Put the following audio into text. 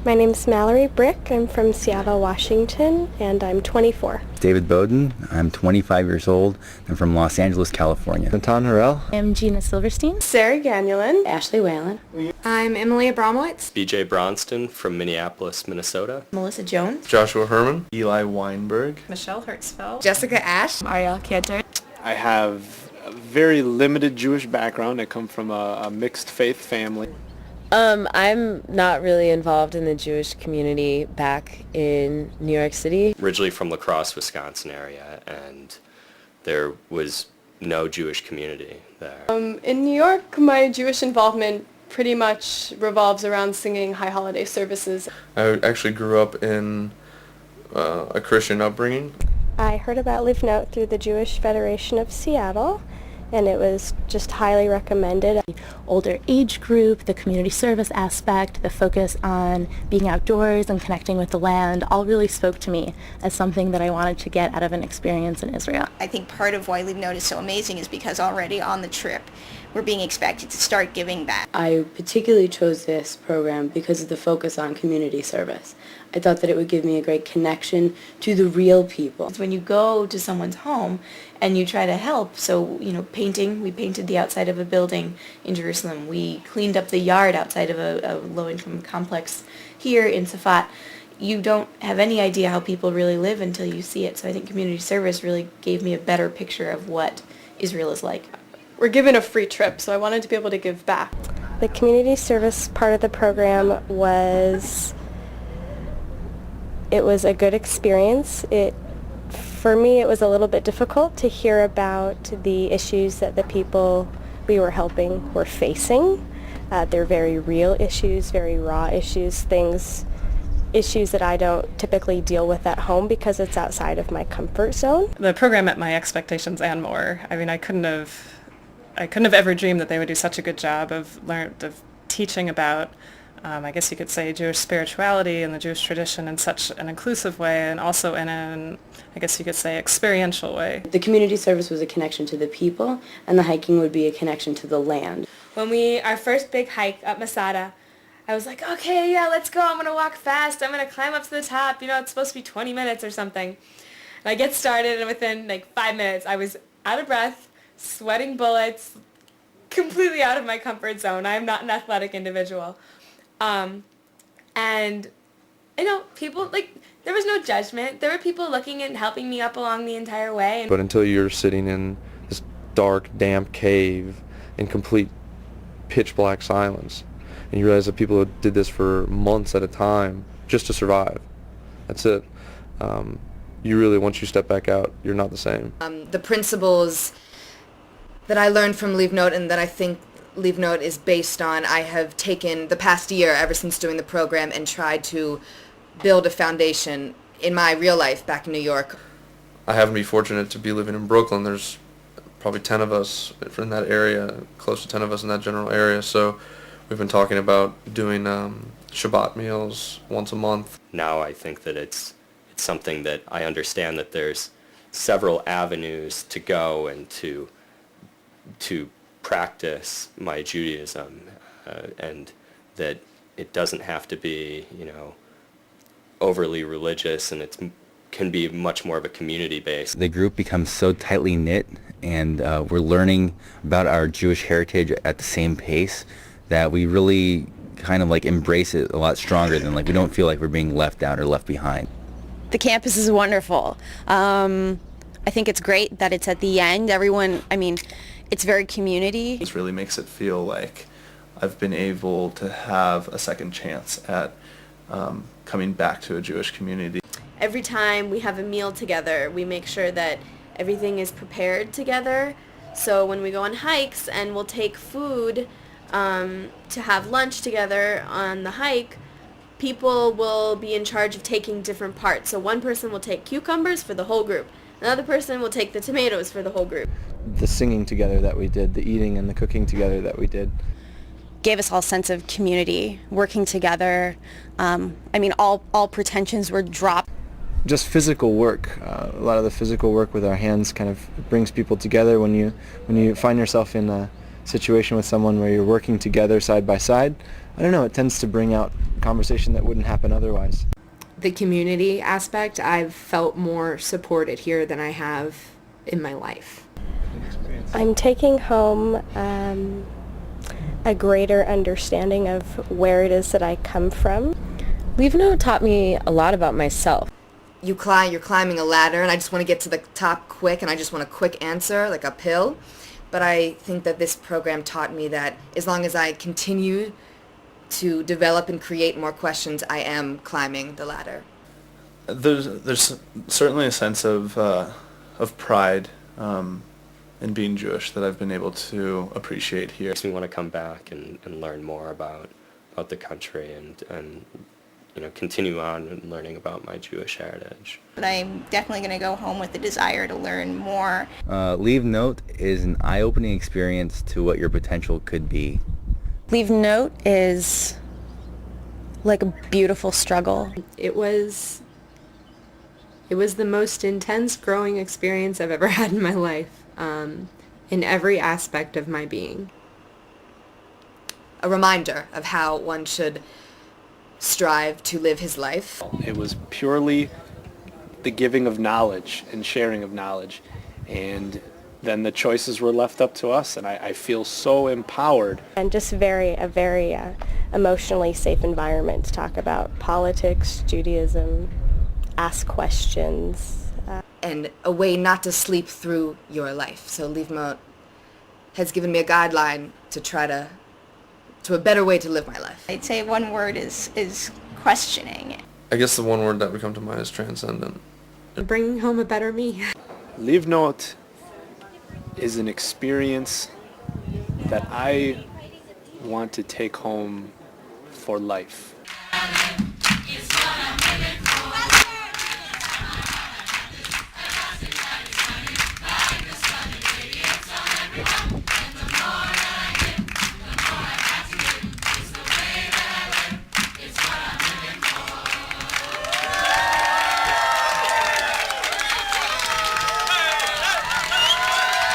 My name's Mallory Brick. I'm from Seattle, Washington, and I'm 24. David Bowden. I'm 25 years old. I'm from Los Angeles, California. Natan Harrell. I'm Gina Silverstein. Sarah Gannulin. Ashley Whalen. I'm Emily Abramowitz. BJ Bronston from Minneapolis, Minnesota. Melissa Jones. Joshua Herman. Eli Weinberg. Michelle Hertzfeld. Jessica Ash. Ariel Cantor. I have a very limited Jewish background. I come from a mixed faith family. I'm not really involved in the Jewish community back in New York City. Originally from La Crosse, Wisconsin area, and there was no Jewish community there. In New York, my Jewish involvement pretty much revolves around singing high holiday services. I actually grew up in a Christian upbringing. I heard about Live Note through the Jewish Federation of Seattle, and it was just highly recommended. The older age group, the community service aspect, the focus on being outdoors and connecting with the land all really spoke to me as something that I wanted to get out of an experience in Israel. I think part of why Live Note is so amazing is because already on the trip we're being expected to start giving back. I particularly chose this program because of the focus on community service. I thought that it would give me a great connection to the real people. When you go to someone's home and you try to help, so, painting, we painted the outside of a building in Jerusalem. We cleaned up the yard outside of a low-income complex here in Safat. You don't have any idea how people really live until you see it. So I think community service really gave me a better picture of what Israel is like. We're given a free trip, so I wanted to be able to give back. The community service part of the program was a good experience. For me, it was a little bit difficult to hear about the issues that the people we were helping were facing. They're very real issues, very raw issues, issues that I don't typically deal with at home because it's outside of my comfort zone. The program met my expectations and more. I mean, I couldn't have ever dreamed that they would do such a good job of teaching about, I guess you could say, Jewish spirituality and the Jewish tradition in such an inclusive way, and also in an, I guess you could say, experiential way. The community service was a connection to the people, and the hiking would be a connection to the land. When our first big hike up Masada, I was like, okay, yeah, let's go. I'm going to walk fast. I'm going to climb up to the top. It's supposed to be 20 minutes or something. And I get started, and within 5 minutes, I was out of breath, sweating bullets, completely out of my comfort zone. I am not an athletic individual. And, people, there was no judgment. There were people looking and helping me up along the entire way. But until you're sitting in this dark, damp cave in complete pitch black silence, and you realize that people who did this for months at a time just to survive, that's it. You really, once you step back out, you're not the same. The principles that I learned from Leave Note and that I think Leave Note is based on, I have taken the past year ever since doing the program and tried to build a foundation in my real life back in New York. I happen to be fortunate to be living in Brooklyn. There's probably 10 of us in that area, close to 10 of us in that general area, so we've been talking about doing Shabbat meals once a month. Now I think that it's something that I understand that there's several avenues to go and to practice my Judaism, and that it doesn't have to be, overly religious, and it can be much more of a community base. The group becomes so tightly knit, and we're learning about our Jewish heritage at the same pace that we really kind of embrace it a lot stronger than we don't feel like we're being left out or left behind. The campus is wonderful. I think it's great that it's at the end. It's very community. This really makes it feel like I've been able to have a second chance at coming back to a Jewish community. Every time we have a meal together, we make sure that everything is prepared together. So when we go on hikes and we'll take food to have lunch together on the hike, people will be in charge of taking different parts. So one person will take cucumbers for the whole group. Another person will take the tomatoes for the whole group. The singing together that we did, the eating and the cooking together that we did, gave us all a sense of community, working together. All pretensions were dropped. just physical work. A lot of the physical work with our hands kind of brings people together. When you find yourself in a situation with someone where you're working together side by side, I don't know, it tends to bring out conversation that wouldn't happen otherwise. The community aspect, I've felt more supported here than I have in my life. I'm taking home a greater understanding of where it is that I come from. Leave Note taught me a lot about myself. You're climbing a ladder, and I just want to get to the top quick, and I just want a quick answer, like uphill. But I think that this program taught me that as long as I continue to develop and create more questions, I am climbing the ladder. There's certainly a sense of pride in being Jewish that I've been able to appreciate here. Makes me want to come back and learn more about the country and continue on and learning about my Jewish heritage. But I'm definitely going to go home with the desire to learn more. Leave Note is an eye-opening experience to what your potential could be. Leave Note is like a beautiful struggle. It was the most intense growing experience I've ever had in my life, in every aspect of my being. A reminder of how one should strive to live his life. It was purely the giving of knowledge and sharing of knowledge, and then the choices were left up to us, and I feel so empowered. And just a very emotionally safe environment to talk about politics, Judaism, ask questions. And a way not to sleep through your life. So Leave Note has given me a guideline to try to a better way to live my life. I'd say one word is questioning. I guess the one word that would come to mind is transcendent. Bringing home a better me. Leave Note is an experience that I want to take home for life.